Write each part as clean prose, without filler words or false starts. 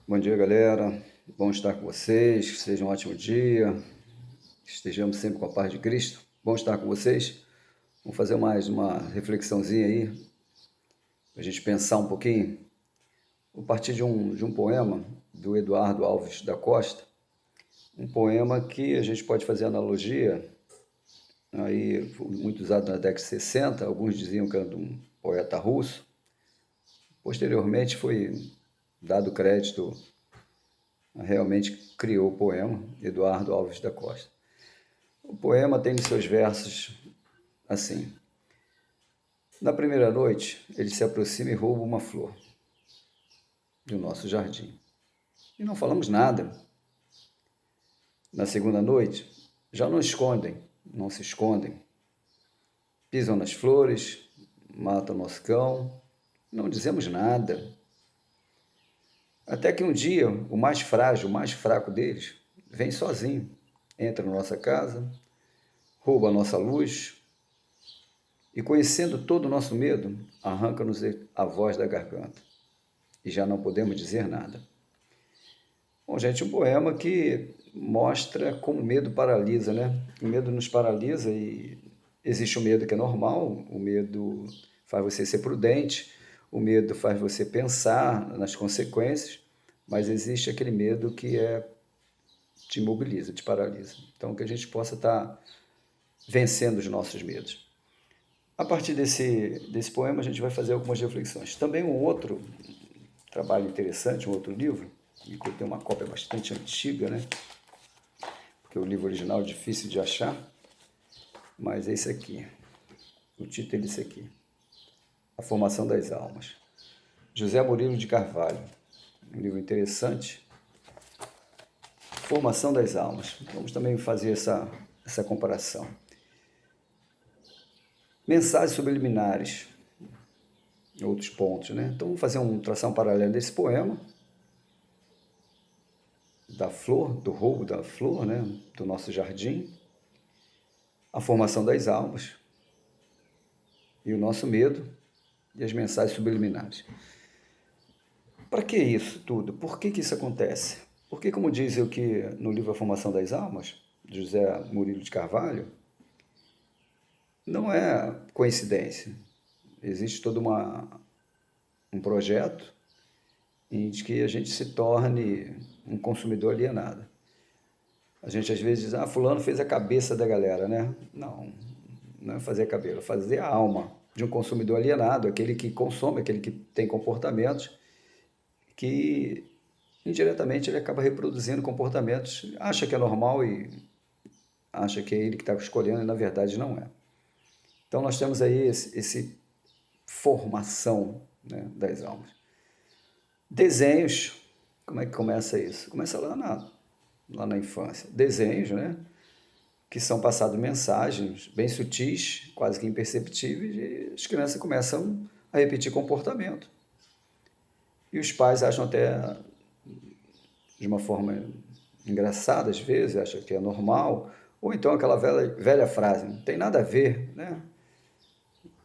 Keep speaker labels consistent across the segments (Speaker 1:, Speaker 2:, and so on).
Speaker 1: Bom dia, galera. Bom estar com vocês. Que seja um ótimo dia. Estejamos sempre com a paz de Cristo. Bom estar com vocês. Vamos fazer mais uma reflexãozinha aí, para a gente pensar um pouquinho. Vou partir de um poema do Eduardo Alves da Costa. Um poema que a gente pode fazer analogia, aí foi muito usado na década de 60. Alguns diziam que era de um poeta russo. Posteriormente foi dado crédito, realmente criou o poema, Eduardo Alves da Costa. O poema tem nos seus versos assim: na primeira noite, ele se aproxima e rouba uma flor do nosso jardim. E não falamos nada. Na segunda noite, já não escondem, não se escondem. Pisam nas flores, matam nosso cão, não dizemos nada. Até que um dia, o mais frágil, o mais fraco deles, vem sozinho, entra na nossa casa, rouba a nossa luz e, conhecendo todo o nosso medo, arranca-nos a voz da garganta. E já não podemos dizer nada. Bom, gente, um poema que mostra como o medo paralisa, né? O medo nos paralisa e existe o medo que é normal, o medo faz você ser prudente, o medo faz você pensar nas consequências, mas existe aquele medo que te imobiliza, te paralisa. Então, que a gente possa estar vencendo os nossos medos. A partir desse poema, a gente vai fazer algumas reflexões. Também um outro trabalho interessante, um outro livro, e que eu tenho uma cópia bastante antiga, né? Porque o livro original é difícil de achar, mas é esse aqui. O título é esse aqui: A Formação das Almas. José Murilo de Carvalho. Um livro interessante. Formação das Almas. Vamos também fazer essa comparação. Mensagens subliminares. Outros pontos, né? Então vamos fazer traçar um paralelo desse poema, da flor, do roubo da flor, né? Do nosso jardim, a formação das almas e o nosso medo e as mensagens subliminares. Para que isso tudo? Por que isso acontece? Porque, como diz eu que no livro A Formação das Almas, de José Murilo de Carvalho, não é coincidência. Existe todo um projeto em que a gente se torne um consumidor alienado. A gente às vezes diz, fulano fez a cabeça da galera, né? Não, não é fazer a cabeça, é fazer a alma de um consumidor alienado, aquele que consome, aquele que tem comportamentos que indiretamente ele acaba reproduzindo comportamentos, acha que é normal e acha que é ele que está escolhendo e na verdade não é. Então nós temos aí esse formação, né, das almas. Desenhos, como é que começa isso? Começa lá na infância. Desenhos, né, que são passados mensagens bem sutis, quase que imperceptíveis, e as crianças começam a repetir comportamento. E os pais acham até de uma forma engraçada às vezes, acham que é normal, ou então aquela velha frase, não tem nada a ver, né?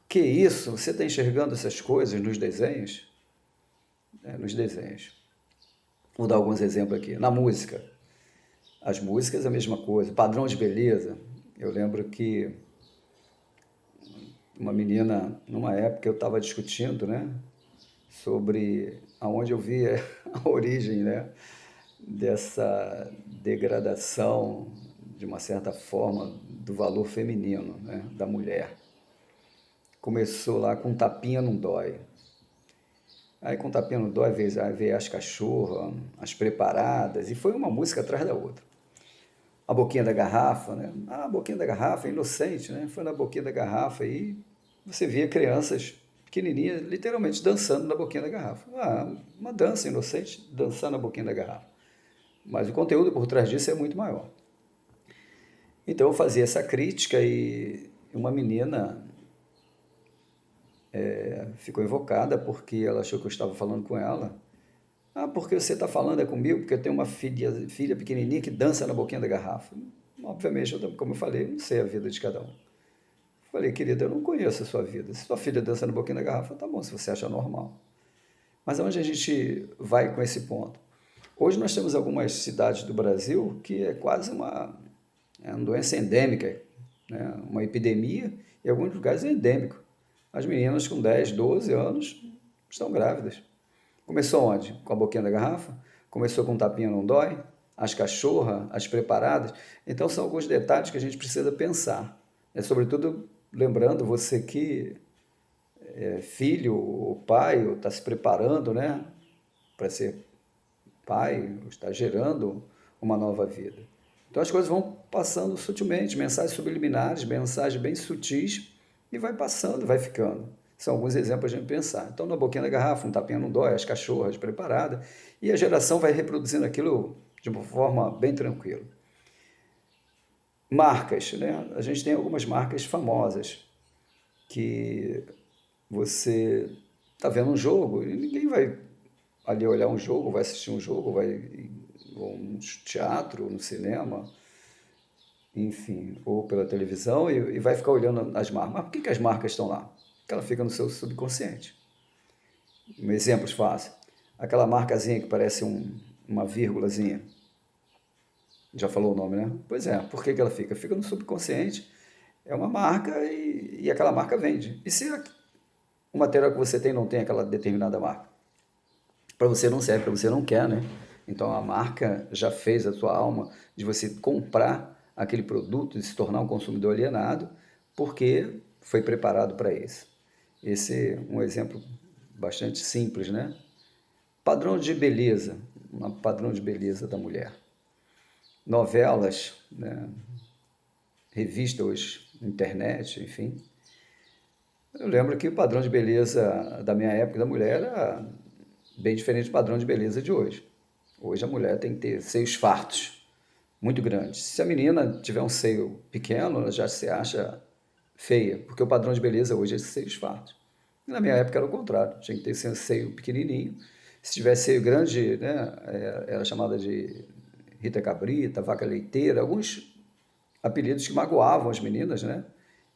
Speaker 1: Que isso? Você está enxergando essas coisas nos desenhos? Nos desenhos. Vou dar alguns exemplos aqui. Na música. As músicas é a mesma coisa. Padrão de beleza. Eu lembro que uma menina, numa época eu estava discutindo, né, sobre aonde eu via a origem, né, dessa degradação, de uma certa forma, do valor feminino, né, da mulher. Começou lá com tapinha não dói. Aí com tapinha não dói veio as cachorras, as preparadas, e foi uma música atrás da outra. A boquinha da garrafa, né? A boquinha da garrafa é inocente, né? Foi na boquinha da garrafa e você via crianças pequenininhas literalmente dançando na boquinha da garrafa. Uma dança inocente, dançando na boquinha da garrafa. Mas o conteúdo por trás disso é muito maior. Então eu fazia essa crítica e uma menina ficou invocada porque ela achou que eu estava falando com ela. Porque você está falando é comigo, porque eu tenho uma filha pequenininha que dança na boquinha da garrafa. Obviamente, como eu falei, eu não sei a vida de cada um. Falei, querida, eu não conheço a sua vida. Se sua filha dança na boquinha da garrafa, tá bom, se você acha normal. Mas aonde a gente vai com esse ponto? Hoje nós temos algumas cidades do Brasil que é quase uma doença endêmica, né? Uma epidemia, e em alguns lugares é endêmico. As meninas com 10, 12 anos estão grávidas. Começou onde? Com a boquinha da garrafa? Começou com um tapinha não dói? As cachorras, as preparadas? Então são alguns detalhes que a gente precisa pensar. É sobretudo lembrando você que é filho ou pai, ou está se preparando, né, para ser pai, ou está gerando uma nova vida. Então as coisas vão passando sutilmente, mensagens subliminares, mensagens bem sutis, e vai passando, vai ficando. São alguns exemplos para a gente pensar. Então, na boquinha da garrafa, um tapinha não dói, as cachorras preparadas, e a geração vai reproduzindo aquilo de uma forma bem tranquila. Marcas, né? A gente tem algumas marcas famosas que você está vendo um jogo e ninguém vai ali olhar um jogo, vai assistir um jogo, vai ou um teatro, no cinema, enfim, ou pela televisão e vai ficar olhando as marcas. Mas por que as marcas estão lá? Porque ela fica no seu subconsciente. Um exemplo fácil. Aquela marcazinha que parece uma vírgulazinha. Já falou o nome, né? Pois é, por que ela fica? Fica no subconsciente. É uma marca e aquela marca vende. E se o material que você tem não tem aquela determinada marca? Para você não serve, para você não quer, né? Então a marca já fez a sua alma de você comprar aquele produto e se tornar um consumidor alienado, porque foi preparado para isso. Esse é um exemplo bastante simples, né? Padrão de beleza, um padrão de beleza da mulher. Novelas, né? Revistas, internet, enfim. Eu lembro que o padrão de beleza da minha época da mulher era bem diferente do padrão de beleza de hoje. Hoje a mulher tem que ter seios fartos, muito grandes. Se a menina tiver um seio pequeno, ela já se acha feia, porque o padrão de beleza hoje é seios fartos. Na minha época era o contrário, tinha que ter seio pequenininho. Se tivesse seio grande, né, era chamada de Rita Cabrita, vaca leiteira, alguns apelidos que magoavam as meninas, né?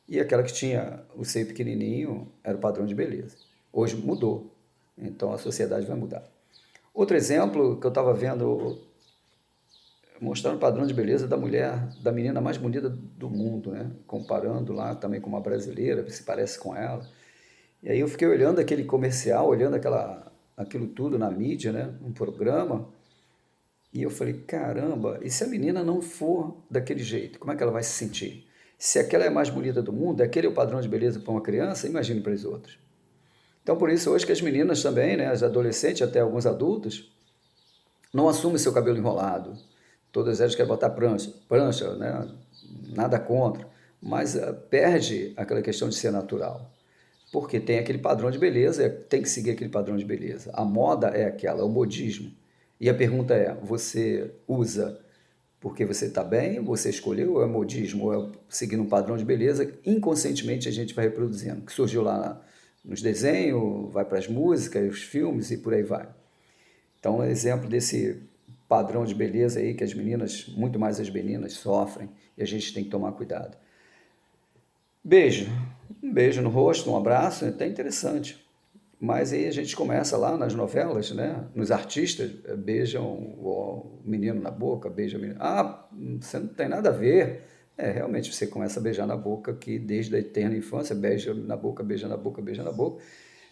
Speaker 1: E aquela que tinha o seio pequenininho era o padrão de beleza. Hoje mudou, então a sociedade vai mudar. Outro exemplo que eu estava vendo, mostrando o padrão de beleza da mulher, da menina mais bonita do mundo, né? Comparando lá também com uma brasileira, que se parece com ela. E aí eu fiquei olhando aquele comercial, olhando aquilo tudo na mídia, né? Um programa, e eu falei, caramba, e se a menina não for daquele jeito, como é que ela vai se sentir? Se aquela é a mais bonita do mundo, aquele é o padrão de beleza para uma criança, imagine para as outras. Então, por isso, hoje que as meninas também, né, as adolescentes, até alguns adultos, não assumem seu cabelo enrolado. Todas elas querem botar prancha, né, nada contra, mas perde aquela questão de ser natural. Porque tem aquele padrão de beleza, tem que seguir aquele padrão de beleza. A moda é aquela, é o modismo. E a pergunta é, você usa porque você está bem, você escolheu, ou é modismo, ou é seguindo um padrão de beleza, inconscientemente a gente vai reproduzindo, que surgiu lá nos desenhos, vai para as músicas, os filmes e por aí vai. Então, um exemplo desse padrão de beleza aí que as meninas, muito mais as meninas, sofrem e a gente tem que tomar cuidado. Beijo, um beijo no rosto, um abraço, é até interessante. Mas aí a gente começa lá nas novelas, né? Nos artistas, beijam o menino na boca, beijam a menina. Ah, você não tem nada a ver. É, realmente você começa a beijar na boca que desde a eterna infância, beija na boca, beija na boca, beija na boca.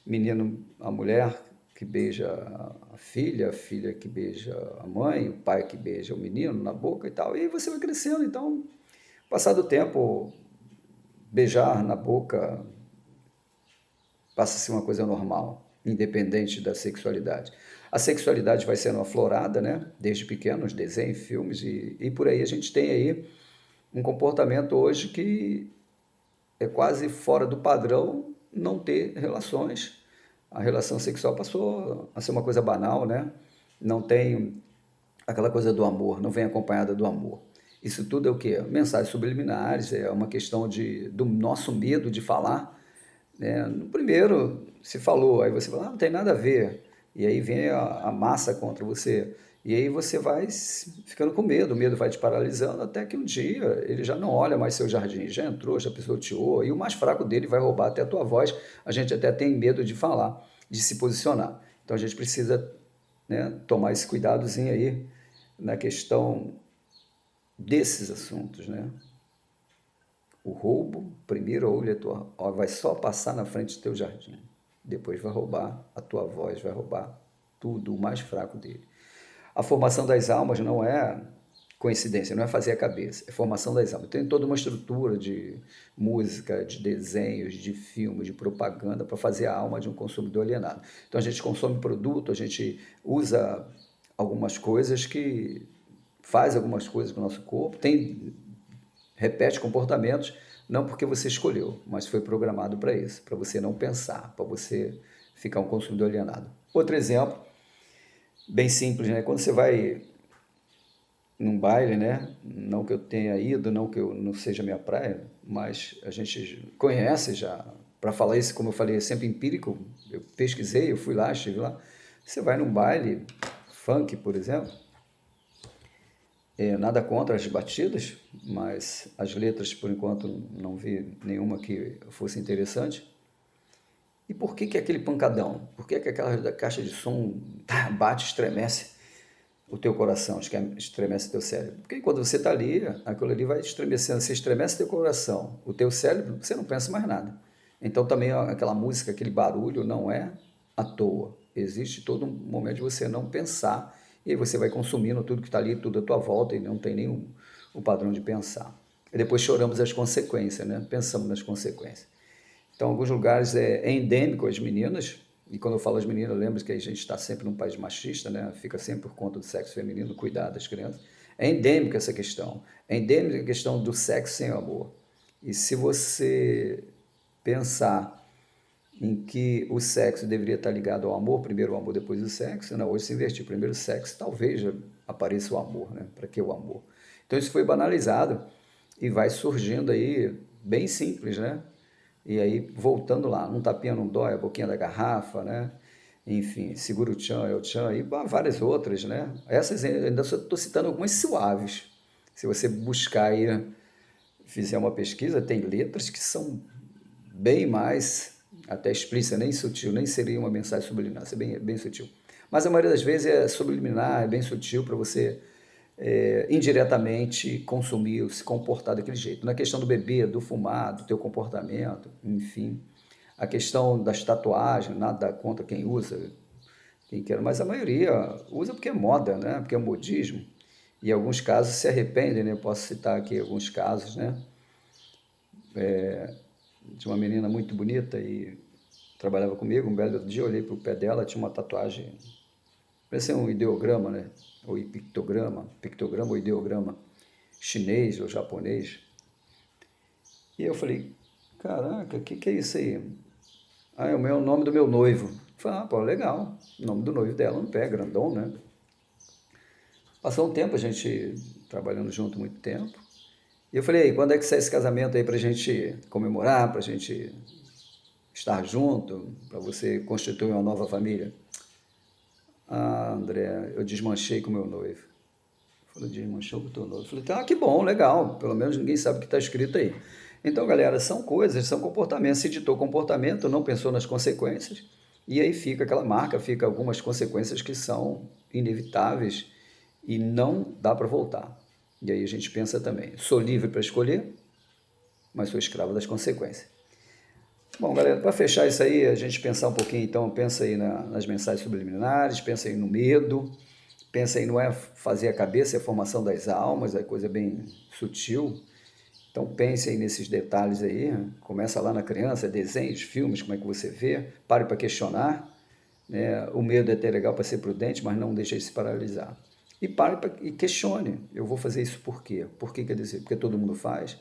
Speaker 1: Menino, a mulher que beija a filha que beija a mãe, o pai que beija o menino na boca e tal. E você vai crescendo, então, passado o tempo, beijar na boca passa a ser uma coisa normal, independente da sexualidade. A sexualidade vai sendo aflorada, né? Desde pequenos, desenhos, filmes, e por aí a gente tem aí um comportamento hoje que é quase fora do padrão não ter relações. A relação sexual passou a ser uma coisa banal, né? Não tem aquela coisa do amor, não vem acompanhada do amor. Isso tudo é o quê? Mensagens subliminares, é uma questão do nosso medo de falar, né? No primeiro se falou, aí você fala, ah, não tem nada a ver, e aí vem a massa contra você, e aí você vai ficando com medo, o medo vai te paralisando, até que um dia ele já não olha mais seu jardim, já entrou, já pisoteou, e o mais fraco dele vai roubar até a tua voz, a gente até tem medo de falar, de se posicionar. Então a gente precisa né, tomar esse cuidadozinho aí na questão desses assuntos, né? O roubo, primeiro olho vai só passar na frente do teu jardim. Depois vai roubar a tua voz, vai roubar tudo, o mais fraco dele. A formação das almas não é coincidência, não é fazer a cabeça, é formação das almas. Tem toda uma estrutura de música, de desenhos, de filmes, de propaganda para fazer a alma de um consumidor alienado. Então a gente consome produto, a gente usa algumas coisas que faz algumas coisas com o nosso corpo, repete comportamentos, não porque você escolheu, mas foi programado para isso, para você não pensar, para você ficar um consumidor alienado. Outro exemplo, bem simples, né? Quando você vai num baile, né? Não que eu tenha ido, não que eu não seja minha praia, mas a gente conhece já. Para falar isso, como eu falei, é sempre empírico. Eu pesquisei, eu fui lá, estive lá. Você vai num baile funk, por exemplo, nada contra as batidas, mas as letras, por enquanto, não vi nenhuma que fosse interessante. E por que aquele pancadão? Por que aquela caixa de som bate, estremece o teu coração, estremece o teu cérebro? Porque quando você está ali, aquilo ali vai estremecendo, você estremece teu coração, o teu cérebro, você não pensa mais nada. Então também aquela música, aquele barulho não é à toa. Existe todo um momento de você não pensar e aí você vai consumindo tudo que está ali, tudo à tua volta e não tem nenhum o padrão de pensar. E depois choramos as consequências, né? Pensamos nas consequências. Então, em alguns lugares é endêmico as meninas, e quando eu falo as meninas, eu lembro que a gente está sempre num país machista, né? Fica sempre por conta do sexo feminino, cuidar das crianças. É endêmica essa questão. É endêmica a questão do sexo sem amor. E se você pensar em que o sexo deveria estar ligado ao amor, primeiro o amor, depois o sexo, não, hoje se invertir, primeiro o sexo, talvez apareça o amor, né? Para que o amor? Então isso foi banalizado e vai surgindo aí bem simples, né? E aí, voltando lá, um tapinha não dói, a boquinha da garrafa, né? Enfim, segura o tchan, é o tchan, e várias outras, né? Essas ainda estou citando algumas suaves. Se você buscar aí, fizer uma pesquisa, tem letras que são bem mais, até explícita, nem sutil, nem seria uma mensagem subliminar, é bem sutil. Mas a maioria das vezes é subliminar, é bem sutil para você indiretamente consumir, se comportar daquele jeito. Na questão do beber, do fumar, do teu comportamento, enfim. A questão das tatuagens, nada contra quem usa, quem quer, mas a maioria usa porque é moda, né? Porque é modismo. E em alguns casos se arrependem, né? Eu posso citar aqui alguns casos, né? De uma menina muito bonita e trabalhava comigo, um belo dia eu olhei para o pé dela, tinha uma tatuagem, parecia um ideograma, né? Ou pictograma ou ideograma chinês ou japonês. E eu falei, caraca, o que é isso aí? Ah, é o nome do meu noivo. Eu falei, ah, pô, legal, o nome do noivo dela no pé, grandão, né? Passou um tempo, a gente trabalhando junto muito tempo. E eu falei, quando é que sai esse casamento aí pra gente comemorar, pra gente estar junto, pra você constituir uma nova família? Ah, André, eu desmanchei com o meu noivo. Falei, desmanchou com o teu noivo. Falei, tá, que bom, legal. Pelo menos ninguém sabe o que está escrito aí. Então, galera, são coisas, são comportamentos. Se ditou comportamento, não pensou nas consequências. E aí fica aquela marca, fica algumas consequências que são inevitáveis e não dá para voltar. E aí a gente pensa também, sou livre para escolher, mas sou escravo das consequências. Bom, galera, para fechar isso aí, a gente pensar um pouquinho, então, pensa aí nas mensagens subliminares, pensa aí no medo, pensa aí, não é fazer a cabeça, é a formação das almas, é coisa bem sutil. Então pense aí nesses detalhes aí, começa lá na criança, desenhos, filmes, como é que você vê, pare para questionar, né? O medo é até legal para ser prudente, mas não deixe se paralisar. E pare e questione, eu vou fazer isso por quê? Por que quer dizer? Porque todo mundo faz.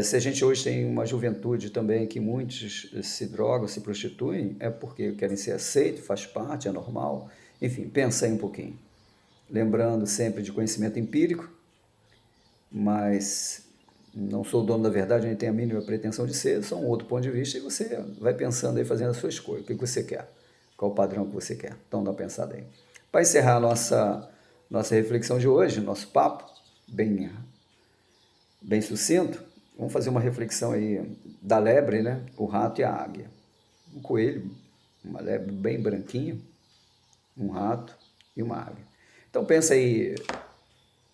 Speaker 1: Se a gente hoje tem uma juventude também que muitos se drogam, se prostituem, é porque querem ser aceitos, faz parte, é normal. Enfim, pensa aí um pouquinho. Lembrando sempre de conhecimento empírico, mas não sou o dono da verdade, nem tenho a mínima pretensão de ser, só um outro ponto de vista e você vai pensando aí, fazendo a sua escolha, o que você quer, qual o padrão que você quer. Então dá uma pensada aí. Para encerrar a nossa reflexão de hoje, nosso papo, bem sucinto, vamos fazer uma reflexão aí da lebre, né? O rato e a águia. Um coelho, uma lebre bem branquinho, um rato, e uma águia. Então pensa aí,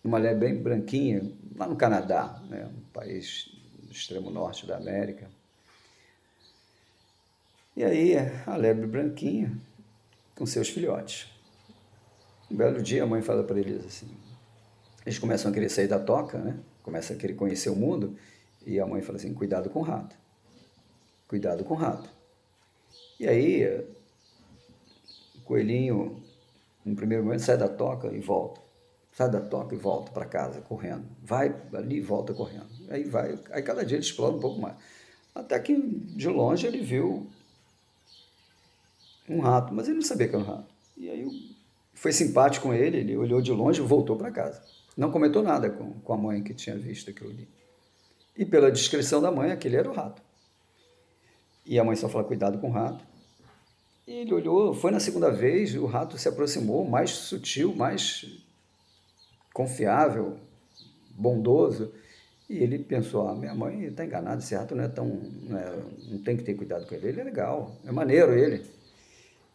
Speaker 1: uma mulher bem branquinha, lá no Canadá, né, um país do extremo norte da América. E aí a lebre branquinha com seus filhotes. Um belo dia a mãe fala para eles assim, eles começam a querer sair da toca, né? Começam a querer conhecer o mundo, e a mãe fala assim, cuidado com o rato. Cuidado com o rato. E aí o coelhinho, no primeiro momento, sai da toca e volta. Sai da toca e volta para casa, correndo. Vai ali e volta correndo. Aí vai, aí cada dia ele explora um pouco mais. Até que de longe ele viu um rato, mas ele não sabia que era um rato. E aí foi simpático com ele olhou de longe e voltou para casa. Não comentou nada com a mãe que tinha visto aquilo ali. E pela descrição da mãe, aquele era o rato. E a mãe só fala, cuidado com o rato. E ele olhou, foi na segunda vez, o rato se aproximou, mais sutil, mais confiável, bondoso. E ele pensou, minha mãe está enganada, esse rato não é tão... não tem que ter cuidado com ele é legal, é maneiro ele.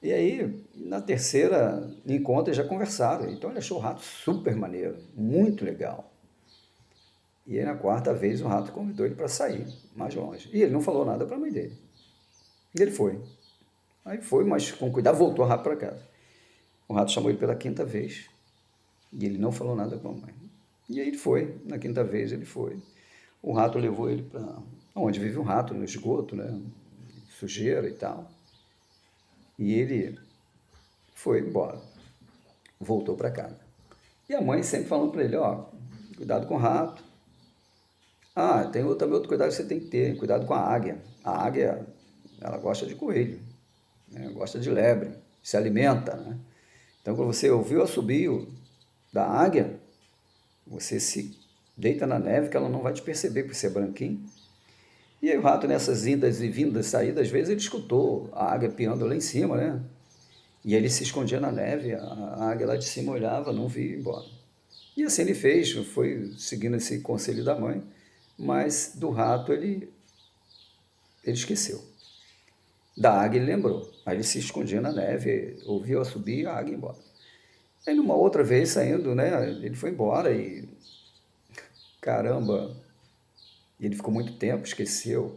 Speaker 1: E aí, na terceira encontro, eles já conversaram. Então ele achou o rato super maneiro, muito legal. E aí, na quarta vez, o rato convidou ele para sair mais longe. E ele não falou nada para a mãe dele. E ele foi. Aí foi, mas com cuidado, voltou rápido para casa. O rato chamou ele pela quinta vez. E ele não falou nada com a mãe. E aí ele foi. Na quinta vez ele foi. O rato levou ele para onde vive um rato, no esgoto, né? Sujeira e tal. E ele foi embora. Voltou para casa. E a mãe sempre falando para ele, cuidado com o rato. Tem também outro cuidado que você tem que ter, cuidado com a águia. A águia, ela gosta de coelho, né? Gosta de lebre, se alimenta, né? Então, quando você ouviu o assobio da águia, você se deita na neve que ela não vai te perceber por ser branquinho. E aí o rato, nessas indas e vindas, saídas, às vezes ele escutou a águia piando lá em cima, né? E ele se escondia na neve, a águia lá de cima olhava, não via ir embora. E assim ele fez, foi seguindo esse conselho da mãe, mas do rato ele esqueceu. Da águia ele lembrou, aí ele se escondia na neve, ouviu a subir e a águia ia embora. Aí numa outra vez saindo, né, ele foi embora e caramba, ele ficou muito tempo, esqueceu,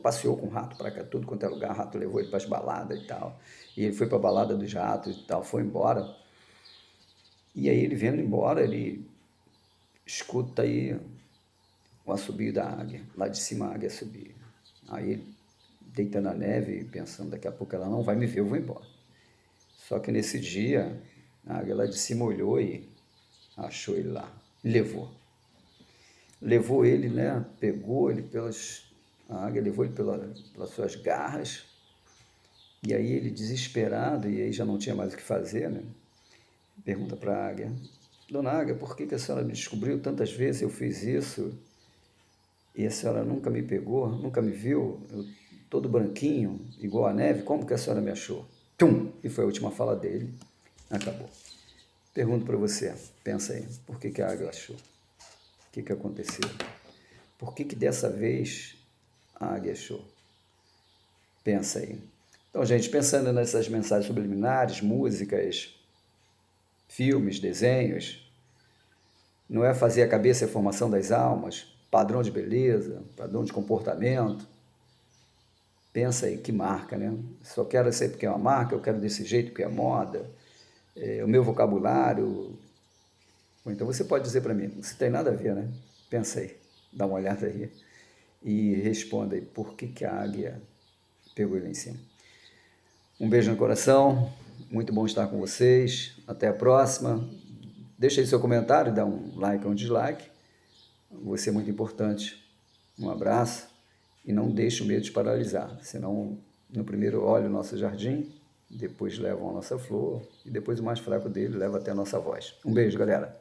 Speaker 1: passeou com o rato para cá, tudo quanto é lugar, o rato levou ele para as baladas e tal, e ele foi para a balada dos ratos e tal, foi embora. E aí ele vendo embora, ele escuta aí o assobio da águia, lá de cima a águia subir. Aí ele deita na neve, pensando, daqui a pouco ela não vai me ver, eu vou embora. Só que nesse dia, a águia lá de cima olhou e achou ele lá, levou. Levou ele, né, pegou ele a águia levou ele pelas suas garras, e aí ele desesperado, e aí já não tinha mais o que fazer, né, pergunta para a águia, dona Águia, por que a senhora me descobriu tantas vezes, eu fiz isso, e a senhora nunca me pegou, nunca me viu, eu todo branquinho, igual a neve, como que a senhora me achou? Tum! E foi a última fala dele, acabou. Pergunto para você, pensa aí, por que a águia achou? O que aconteceu? Por que dessa vez a águia achou? Pensa aí. Então, gente, pensando nessas mensagens subliminares, músicas, filmes, desenhos, não é fazer a cabeça a formação das almas, padrão de beleza, padrão de comportamento. Pensa aí, que marca, né? Só quero ser porque é uma marca, eu quero desse jeito porque é moda, o meu vocabulário. Então você pode dizer para mim, isso tem nada a ver, né? Pensa aí, dá uma olhada aí e responda aí, por que a águia pegou ele em cima? Um beijo no coração, muito bom estar com vocês, até a próxima. Deixa aí seu comentário, dá um like ou um dislike, você é muito importante. Um abraço e não deixe o medo de paralisar, senão no primeiro olha o nosso jardim, depois levam a nossa flor e depois o mais fraco dele leva até a nossa voz. Um beijo, galera!